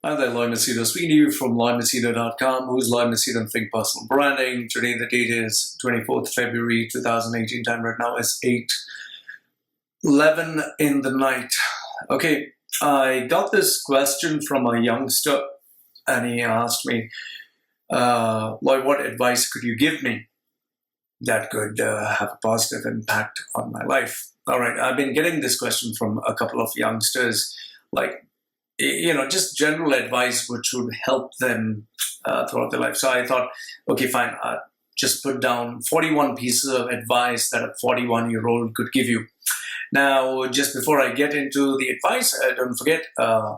Hi there, Machedo speaking to you from Machedo.com. Who's Machedo and Think Personal Branding. Today the date is 24th February 2018. Time right now is 8:11 in the night. Okay, I got this question from a youngster and he asked me, Lloyd, what advice could you give me that could have a positive impact on my life? All right, I've been getting this question from a couple of youngsters, like, just general advice which would help them throughout their life. So I thought, okay, fine, just put down 41 pieces of advice that a 41-year-old could give you. Now, just before I get into the advice, don't forget,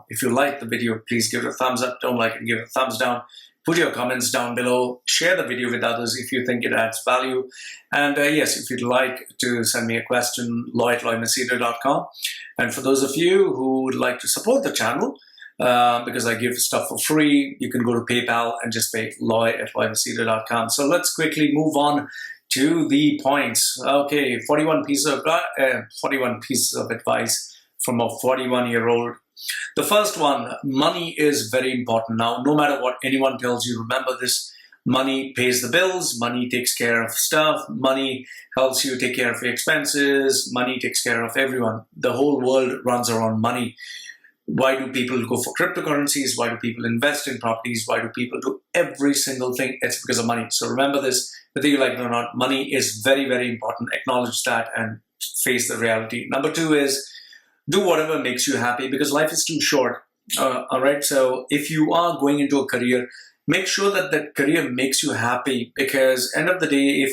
if you like the video, please give it a thumbs up. Don't like it, give it a thumbs down. Put your comments down below. Share the video with others if you think it adds value. And yes, if you'd like to send me a question, lloyd@machedo.com. And for those of you who would like to support the channel, because I give stuff for free, you can go to PayPal and just pay lloyd@machedo.com. So let's quickly move on to the points. Okay, 41 pieces of advice from a 41-year-old. The first one, money is very important. Now, no matter what anyone tells you, remember this: money pays the bills, money takes care of stuff, money helps you take care of your expenses, money takes care of everyone. The whole world runs around money. Why do people go for cryptocurrencies? Why do people invest in properties? Why do people do every single thing? It's because of money. So remember this, whether you like it or not, money is very, very important. Acknowledge that and face the reality. Number two is, do whatever makes you happy, because life is too short. All right. So if you are going into a career, make sure that that career makes you happy, because end of the day,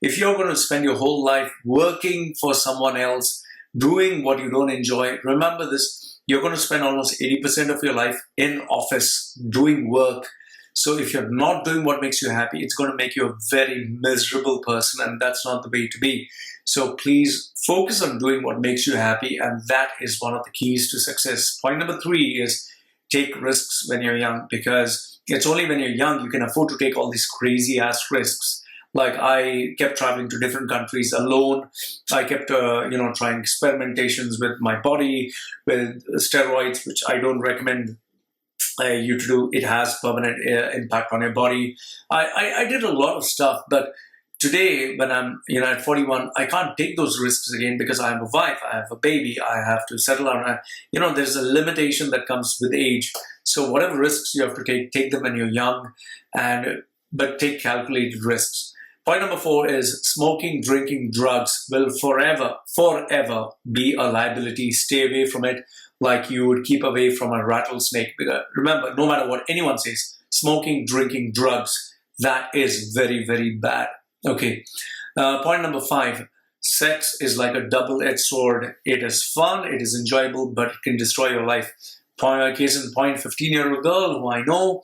if you're going to spend your whole life working for someone else, doing what you don't enjoy, remember this: you're going to spend almost 80% of your life in office doing work. So if you're not doing what makes you happy, it's going to make you a very miserable person, and that's not the way to be. So please focus on doing what makes you happy, and that is one of the keys to success. Point number three is take risks when you're young, because it's only when you're young you can afford to take all these crazy ass risks. Like, I kept traveling to different countries alone. I kept, trying experimentations with my body, with steroids, which I don't recommend you to do. It has permanent impact on your body. I did a lot of stuff, but today, when I'm at 41, I can't take those risks again, because I have a wife, I have a baby, I have to settle down. There's a limitation that comes with age. So whatever risks you have to take them when you're young, but take calculated risks. Point number four is smoking, drinking, drugs will forever be a liability. Stay away from it like you would keep away from a rattlesnake. Because remember, no matter what anyone says, smoking, drinking, drugs, that is very, very bad. Okay. Point number five, sex is like a double-edged sword. It is fun, it is enjoyable, but it can destroy your life. Case in point, 15-year-old girl who I know,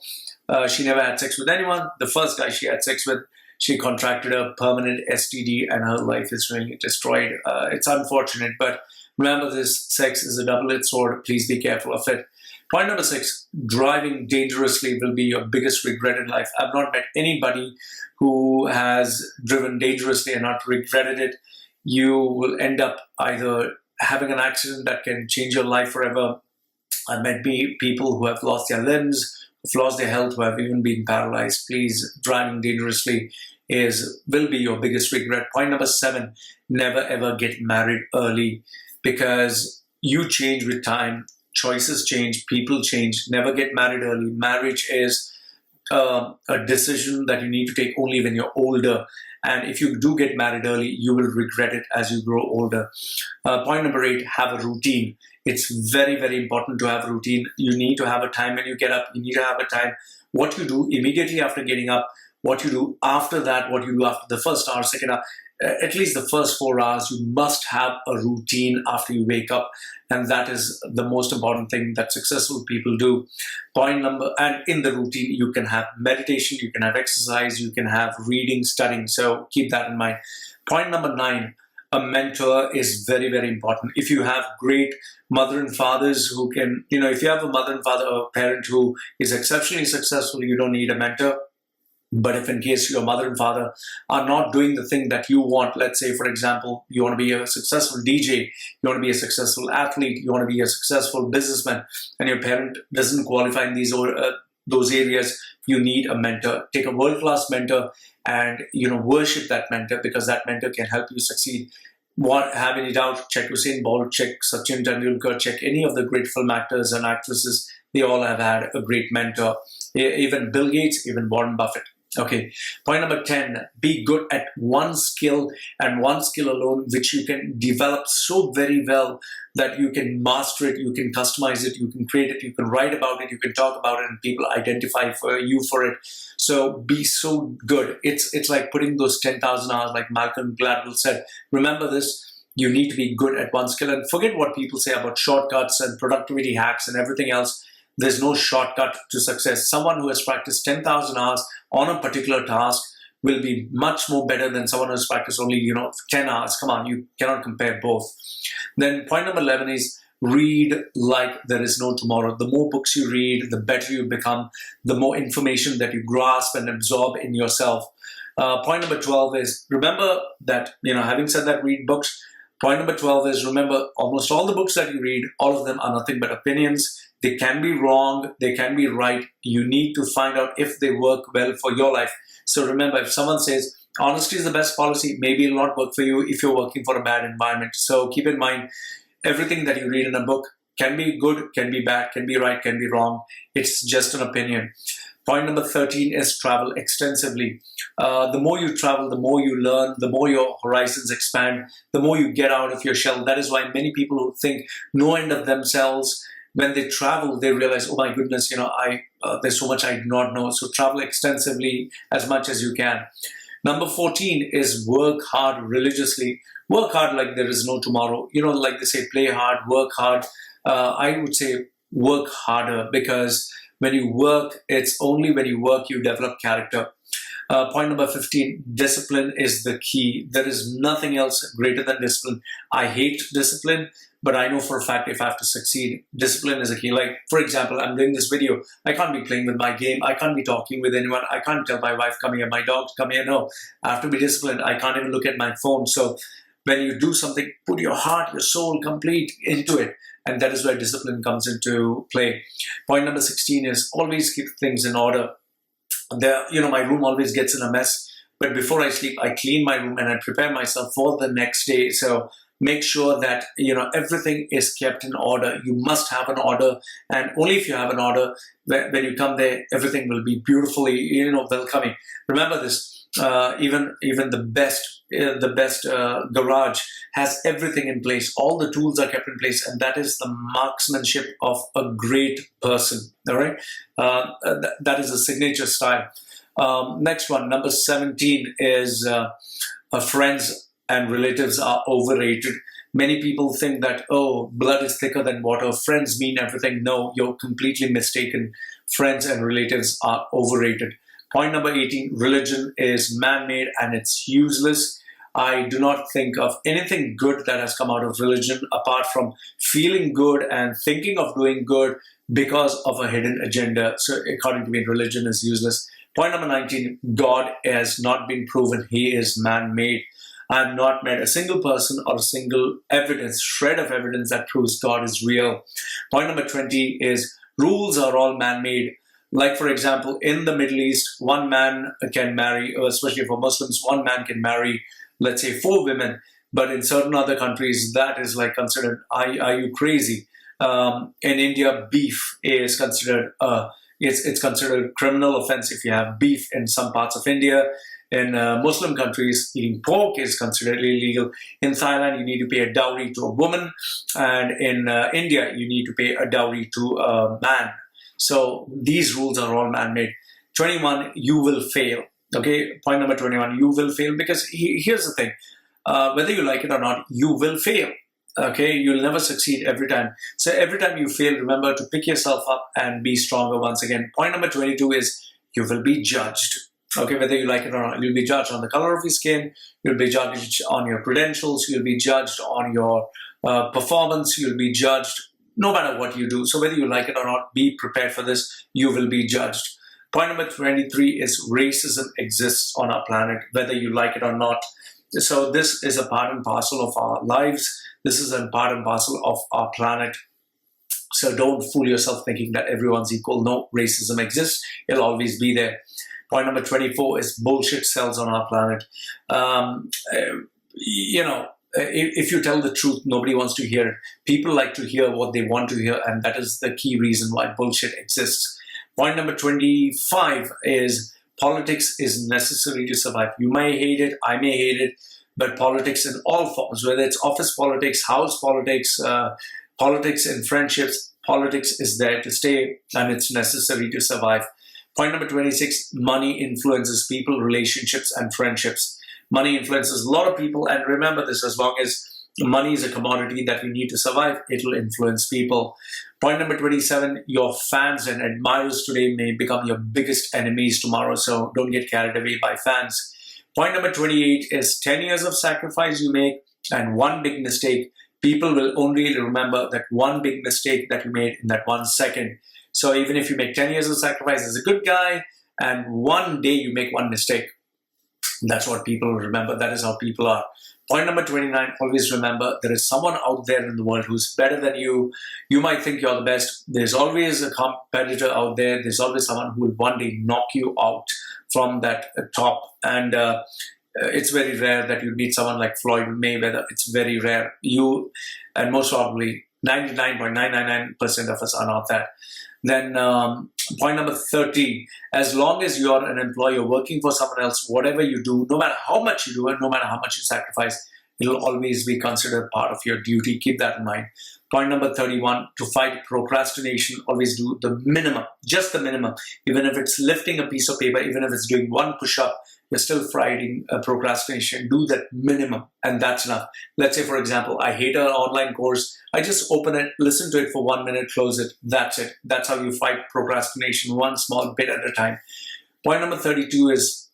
she never had sex with anyone. The first guy she had sex with, she contracted a permanent STD, and her life is really destroyed. It's unfortunate, but remember this: sex is a double-edged sword. Please be careful of it. Point number six, driving dangerously will be your biggest regret in life. I've not met anybody who has driven dangerously and not regretted it. You will end up either having an accident that can change your life forever. I met people who have lost their limbs, who've lost their health, who have even been paralyzed. Please, driving dangerously will be your biggest regret. Point number seven, never ever get married early, because you change with time, choices change, people change. Never get married early. Marriage is a decision that you need to take only when you're older. And if you do get married early, you will regret it as you grow older. Point number eight, have a routine. It's very, very important to have a routine. You need to have a time when you get up. You need to have a time what you do immediately after getting up, what you do after that, what you do after the first hour, second hour. At least the first 4 hours, you must have a routine after you wake up. And that is the most important thing that successful people do. And in the routine, you can have meditation, you can have exercise, you can have reading, studying. So keep that in mind. Point number 9, a mentor is very, very important. If you have great mother and fathers who can, if you have a mother and father or a parent who is exceptionally successful, you don't need a mentor. But if in case your mother and father are not doing the thing that you want, let's say, for example, you want to be a successful DJ, you want to be a successful athlete, you want to be a successful businessman, and your parent doesn't qualify in those areas, you need a mentor. Take a world-class mentor and worship that mentor, because that mentor can help you succeed. Have any doubt? Check Usain Bolt, check Sachin Tendulkar, check any of the great film actors and actresses. They all have had a great mentor. Even Bill Gates, even Warren Buffett. Okay, point number 10, be good at one skill and one skill alone, which you can develop so very well that you can master it, you can customize it, you can create it, you can write about it, you can talk about it, and people identify you for it. So be so good. It's like putting those 10,000 hours, like Malcolm Gladwell said. Remember this. You need to be good at one skill, and forget what people say about shortcuts and productivity hacks and everything else. There's no shortcut to success. Someone who has practiced 10,000 hours on a particular task will be much more better than someone who has practiced only 10 hours. Come on, you cannot compare both. Then point number 11 is read like there is no tomorrow. The more books you read, the better you become, the more information that you grasp and absorb in yourself. Point number 12 is remember that, having said that, read books. Point number 12 is remember almost all the books that you read, all of them are nothing but opinions. They can be wrong, they can be right. You need to find out if they work well for your life. So remember, if someone says honesty is the best policy, maybe it'll not work for you if you're working for a bad environment. So keep in mind, everything that you read in a book can be good, can be bad, can be right, can be wrong. It's just an opinion. Point number 13 is travel extensively. The more you travel, the more you learn, the more your horizons expand, the more you get out of your shell. That is why many people who think no end of themselves, when they travel, they realize, oh my goodness, there's so much I do not know. So travel extensively as much as you can. Number 14 is work hard religiously. Work hard like there is no tomorrow. Like they say, play hard, work hard. I would say work harder, because when you work, it's only when you work you develop character. Point number 15, discipline is the key. There is nothing else greater than discipline. I hate discipline, but I know for a fact if I have to succeed, discipline is a key. Like, for example, I'm doing this video. I can't be playing with my game. I can't be talking with anyone. I can't tell my wife, come here, my dog, come here. No, I have to be disciplined. I can't even look at my phone. So when you do something, put your heart, your soul complete into it. And that is where discipline comes into play. Point number 16 is always keep things in order. My room always gets in a mess, but before I sleep, I clean my room and I prepare myself for the next day. So make sure that, everything is kept in order. You must have an order, and only if you have an order, when you come there, everything will be beautifully, welcoming. Remember this, even the best garage has everything in place. All the tools are kept in place, and that is the marksmanship of a great person. All right, that is a signature style. Next one, number 17 is friends and relatives are overrated. Many people think that, blood is thicker than water. Friends mean everything. No, you're completely mistaken. Friends and relatives are overrated. Point number 18, religion is man-made and it's useless. I do not think of anything good that has come out of religion apart from feeling good and thinking of doing good because of a hidden agenda. So according to me, religion is useless. Point number 19, God has not been proven. He is man-made. I have not met a single person or a single shred of evidence that proves God is real. Point number 20 is rules are all man-made. Like, for example, in the Middle East, one man can marry, especially for Muslims, one man can marry, let's say, 4 women. But in certain other countries, that is like considered, are you crazy? In India, beef is considered, it's considered a criminal offense if you have beef in some parts of India. In Muslim countries, eating pork is considered illegal. In Thailand, you need to pay a dowry to a woman. And in India, you need to pay a dowry to a man. So these rules are all man-made. 21, you will fail. Okay, point number 21, you will fail, because here's the thing. Whether you like it or not, you will fail. Okay, you'll never succeed every time. So every time you fail, remember to pick yourself up and be stronger once again. Point number 22 is you will be judged. Okay, whether you like it or not, you'll be judged on the color of your skin, you'll be judged on your credentials, you'll be judged on your performance, you'll be judged no matter what you do. So whether you like it or not, be prepared for this. You will be judged. Point number 23 is racism exists on our planet, whether you like it or not. So this is a part and parcel of our lives. This is a part and parcel of our planet. So don't fool yourself thinking that everyone's equal. No, racism exists. It'll always be there. Point number 24 is bullshit sells on our planet. If you tell the truth, nobody wants to hear it. People like to hear what they want to hear, and that is the key reason why bullshit exists. Point number 25 is politics is necessary to survive. You may hate it, I may hate it, but politics in all forms, whether it's office politics, house politics, politics in friendships, politics is there to stay, and it's necessary to survive. Point number 26, money influences people, relationships, and friendships. Money influences a lot of people, and remember this, as long as money is a commodity that we need to survive, it'll influence people. Point number 27, your fans and admirers today may become your biggest enemies tomorrow, so don't get carried away by fans. Point number 28 is 10 years of sacrifice you make and one big mistake. People will only remember that one big mistake that you made in that 1 second. So even if you make 10 years of sacrifice as a good guy and one day you make one mistake, that's what people will remember. That is how people are. Point number 29, always remember there is someone out there in the world who's better than you. You might think you're the best. There's always a competitor out there. There's always someone who will one day knock you out from that top. And it's very rare that you meet someone like Floyd Mayweather. It's very rare. You, and most probably 99.999% of us are not that. Then point number 30, as long as you're an employee, you're working for someone else, whatever you do, no matter how much you do and no matter how much you sacrifice, it'll always be considered part of your duty. Keep that in mind. Point number 31, to fight procrastination, always do the minimum, just the minimum. Even if it's lifting a piece of paper, even if it's doing one push-up, you're still fighting procrastination. Do that minimum, and that's enough. Let's say, for example, I hate an online course. I just open it, listen to it for 1 minute, close it. That's it. That's how you fight procrastination, one small bit at a time. Point number 32 is,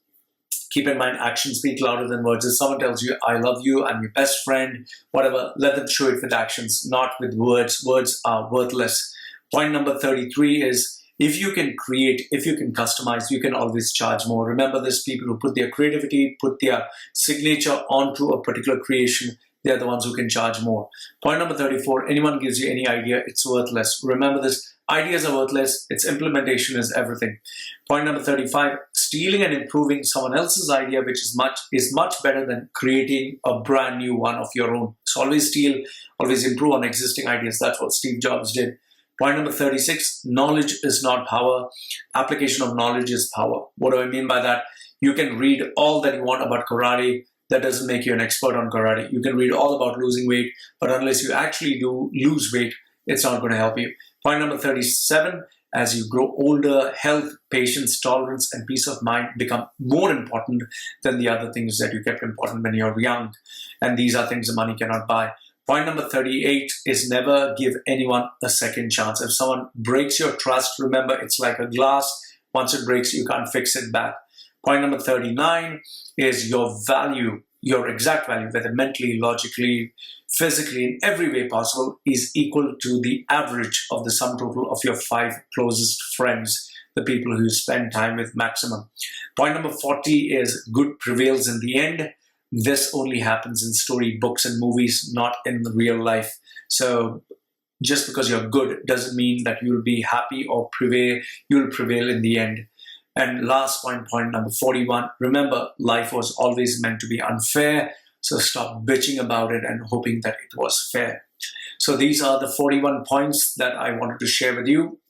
keep in mind, actions speak louder than words. If someone tells you, I love you, I'm your best friend, whatever, let them show it with actions, not with words. Words are worthless. Point number 33 is, if you can create, if you can customize, you can always charge more. Remember this, people who put their creativity, put their signature onto a particular creation, they're the ones who can charge more. Point number 34, anyone gives you any idea, it's worthless. Remember this, ideas are worthless, its implementation is everything. Point number 35, stealing and improving someone else's idea, which is much better than creating a brand new one of your own. So always steal, always improve on existing ideas. That's what Steve Jobs did. Point number 36, knowledge is not power. Application of knowledge is power. What do I mean by that? You can read all that you want about karate. That doesn't make you an expert on karate. You can read all about losing weight, but unless you actually do lose weight, it's not going to help you. Point number 37, as you grow older, health, patience, tolerance, and peace of mind become more important than the other things that you kept important when you're young. And these are things that money cannot buy. Point number 38 is never give anyone a second chance. If someone breaks your trust, remember it's like a glass. Once it breaks, you can't fix it back. Point number 39 is your value, your exact value, whether mentally, logically, physically, in every way possible, is equal to the average of the sum total of your 5 closest friends, the people who you spend time with maximum. Point number 40 is good prevails in the end. This only happens in storybooks and movies, not in real life. So just because you're good doesn't mean that you'll be happy or prevail. You'll prevail in the end. And last point number 41, remember, life was always meant to be unfair. So stop bitching about it and hoping that it was fair. So these are the 41 points that I wanted to share with you.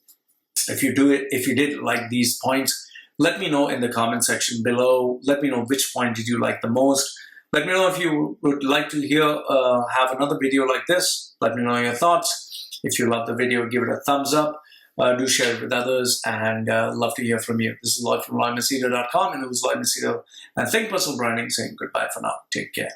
If you did like these points, let me know in the comment section below. Let me know which point did you like the most. Let me know if you would like to have another video like this. Let me know your thoughts. If you love the video, give it a thumbs up. Do share it with others, and love to hear from you. This is Lloyd from LloydMachedo.com, and it was Lloyd Machedo and Think Personal Branding saying goodbye for now. Take care.